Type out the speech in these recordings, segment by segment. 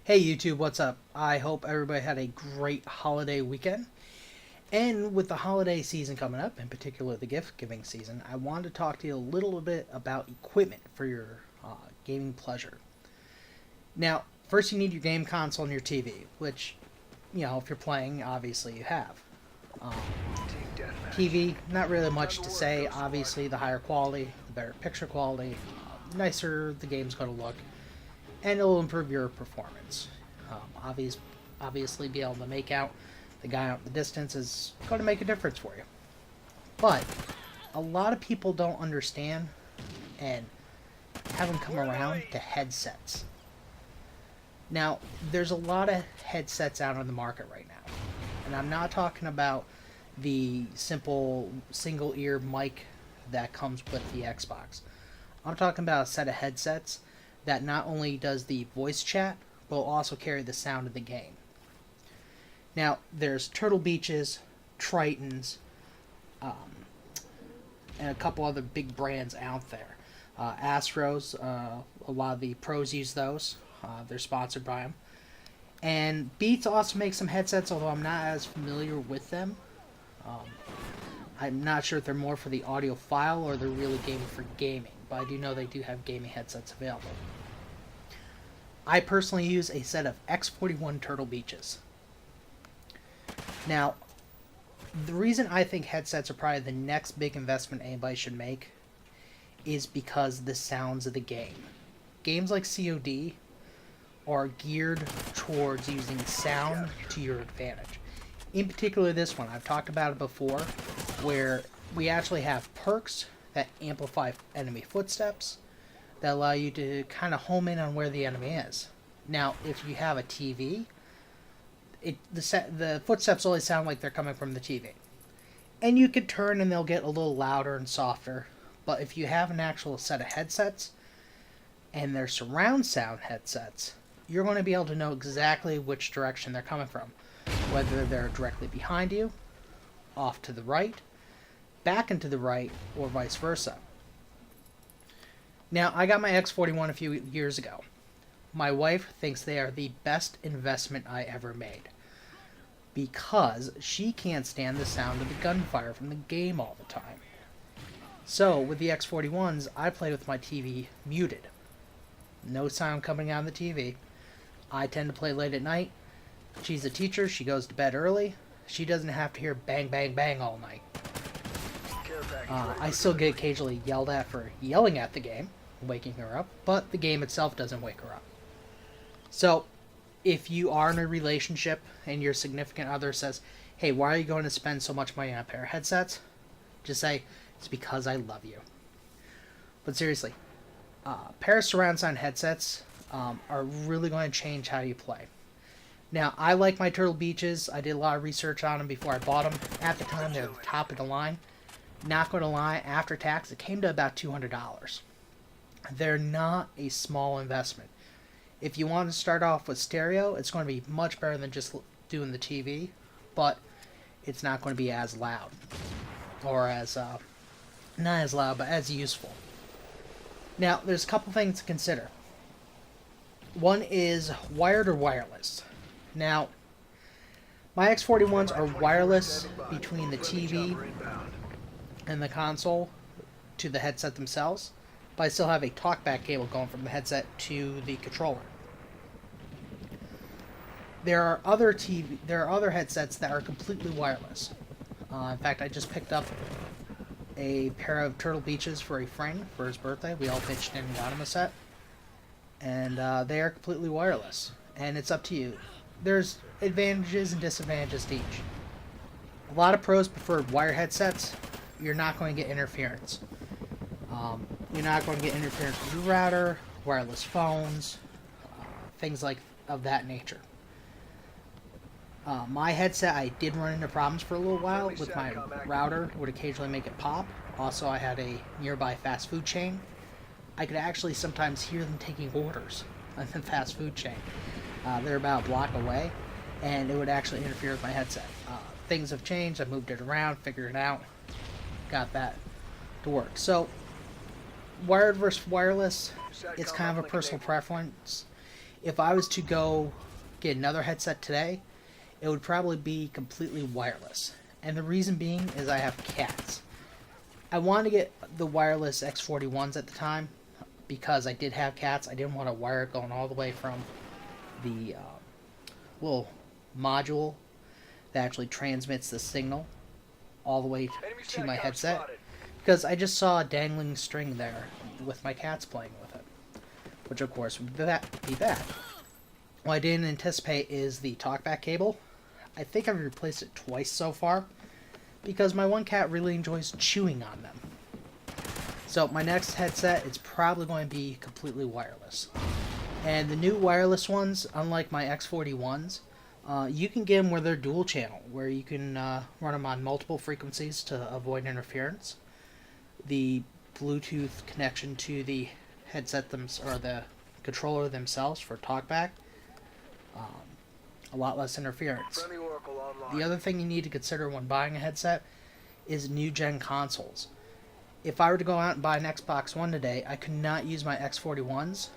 Hey YouTube, what's up? I hope everybody had a great holiday weekend. And with the holiday season coming up, in particular the gift giving season, I wanted to talk to you a little bit about equipment for your gaming pleasure. Now, first you need your game console and your TV, which, if you're playing, obviously you have. Um, Team deathmatch. TV, not really much Round to one say. goes to one. Obviously, the higher quality, the better picture quality, nicer the game's going to look, and it'll improve your performance. Obviously, be able to make out the guy out in the distance is going to make a difference for you. But a lot of people don't understand and haven't come around to headsets. Now, there's a lot of headsets out on the market right now, and I'm not talking about the simple single ear mic that comes with the Xbox. I'm talking about a set of headsets that not only does the voice chat, but will also carry the sound of the game. Now, there's Turtle Beaches, Tritons, and a couple other big brands out there. Astros, a lot of the pros use those. They're sponsored by them. And Beats also makes some headsets, although I'm not as familiar with them. Um, I'm not sure if they're more for the audiophile or they're really gaming for gaming, but I do know they do have gaming headsets available. I personally use a set of X41 Turtle Beaches. Now, the reason I think headsets are probably the next big investment anybody should make is because the sounds of the game. Games like COD are geared towards using sound to your advantage. In particular, this one, I've talked about it before, where we actually have perks that amplify enemy footsteps that allow you to kind of home in on where the enemy is. Now, if you have a TV, the footsteps always sound like they're coming from the TV. And you could turn and they'll get a little louder and softer. But if you have an actual set of headsets, and they're surround sound headsets, you're going to be able to know exactly which direction they're coming from. Whether they're directly behind you, off to the right, back into the right, or vice versa. Now, I got my X41 a few years ago. My wife thinks they are the best investment I ever made, because she can't stand the sound of the gunfire from the game all the time. So, with the X41s, I play with my TV muted. No sound coming out of the TV. I tend to play late at night. She's a teacher, she goes to bed early. She doesn't have to hear bang, bang, bang all night. Care package ready I for still get delivery. occasionally yelled at for yelling at the game, waking her up, but the game itself doesn't wake her up. So, if you are in a relationship and your significant other says, hey, why are you going to spend so much money on a pair of headsets? Just say, it's because I love you. But seriously, pair of surround sound headsets are really going to change how you play. Now, I like my Turtle Beaches. I did a lot of research on them before I bought them. At the time, they were the top of the line. Not going to lie, after tax, it came to about $200. They're not a small investment. If you want to start off with stereo, it's going to be much better than just doing the TV, but it's not going to be as loud. Or as, not as loud, but as useful. Now, there's a couple things to consider. One is wired or wireless. Now, my X41s are wireless between the TV Chopper inbound. and the console to the headset themselves, but I still have a talkback cable going from the headset to the controller. There are other headsets that are completely wireless. In fact, I just picked up a pair of Turtle Beaches for a friend for his birthday. We all pitched in and got him a set, and they are completely wireless. And it's up to you. There's advantages and disadvantages to each. A lot of pros prefer wire headsets. You're not going to get interference. You're not going to get interference with your router, wireless phones, things like of that nature. My headset, I did run into problems for a little while with my router. Would occasionally make it pop. Also, I had a nearby fast food chain. I could actually sometimes hear them taking orders on the fast food chain. They're about a block away, and it would actually interfere with my headset. Things have changed. I moved it around, figured it out, got that to work. So, wired versus wireless, it's kind of a personal preference. If I was to go get another headset today, it would probably be completely wireless. And the reason being is I have cats. I wanted to get the wireless X41s at the time because I did have cats. I didn't want a wire going all the way from the little module that actually transmits the signal all the way to my headset, because I just saw a dangling string there with my cats playing with it, which of course would be bad. What I didn't anticipate is the talkback cable. I think I've replaced it twice so far because my one cat really enjoys chewing on them. So my next headset is probably going to be completely wireless. And the new wireless ones, unlike my X41s, you can get them where they're dual channel, where you can run them on multiple frequencies to avoid interference. The Bluetooth connection to the headset or the controller themselves for talkback, a lot less interference. The other thing you need to consider when buying a headset is new gen consoles. If I were to go out and buy an Xbox One today, I could not use my X41s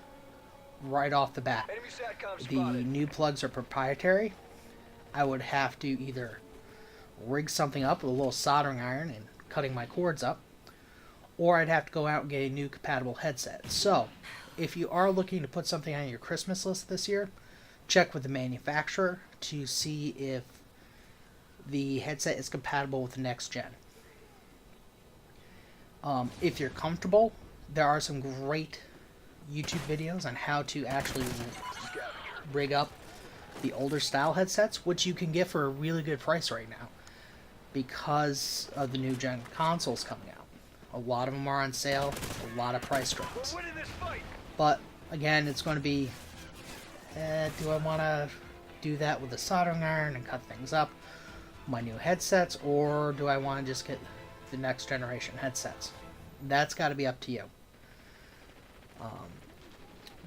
right off the bat. The new plugs are proprietary. I would have to either rig something up with a little soldering iron and cutting my cords up, or I'd have to go out and get a new compatible headset. So, if you are looking to put something on your Christmas list this year, check with the manufacturer to see if the headset is compatible with the next gen. If you're comfortable, there are some great YouTube videos on how to actually rig up the older style headsets, which you can get for a really good price right now because of the new gen consoles coming out. A lot of them are on sale, a lot of price drops. But again, it's going to be, do I want to do that with a soldering iron and cut things up, my new headsets, or do I want to just get the next generation headsets? That's got to be up to you.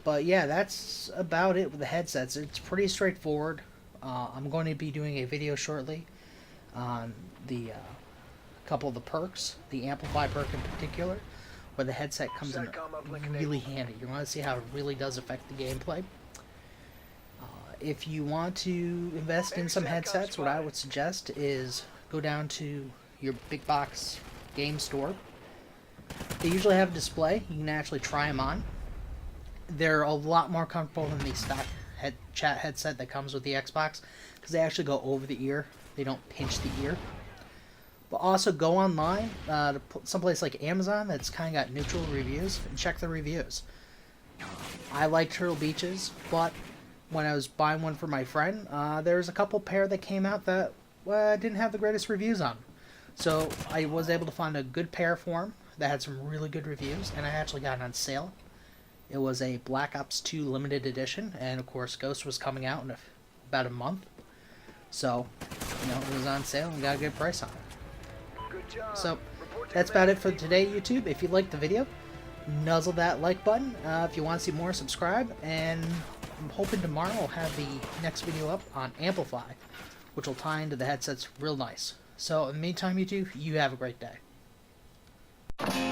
But yeah, that's about it with the headsets. It's pretty straightforward. I'm going to be doing a video shortly on the couple of the perks, the Amplify perk in particular, where the headset comes in really handy. You're going to see how it really does affect the gameplay. If you want to invest in some headsets, what I would suggest is go down to your big box game store. They usually have a display. You can actually try them on. They're a lot more comfortable than the stock chat headset that comes with the Xbox because they actually go over the ear. They don't pinch the ear. But also go online to someplace like Amazon that's kind of got neutral reviews and check the reviews. I like Turtle Beaches, but when I was buying one for my friend, there was a couple pair that came out that didn't have the greatest reviews on them. So I was able to find a good pair for him that had some really good reviews, and I actually got it on sale. It was a Black Ops 2 limited edition, and of course Ghost was coming out in about a month. So, it was on sale and got a good price on it. So, that's about it for today, YouTube. If you liked the video, nuzzle that like button. If you want to see more, subscribe, and I'm hoping tomorrow I'll have the next video up on Amplify, which will tie into the headsets real nice. So, in the meantime, YouTube, you have a great day.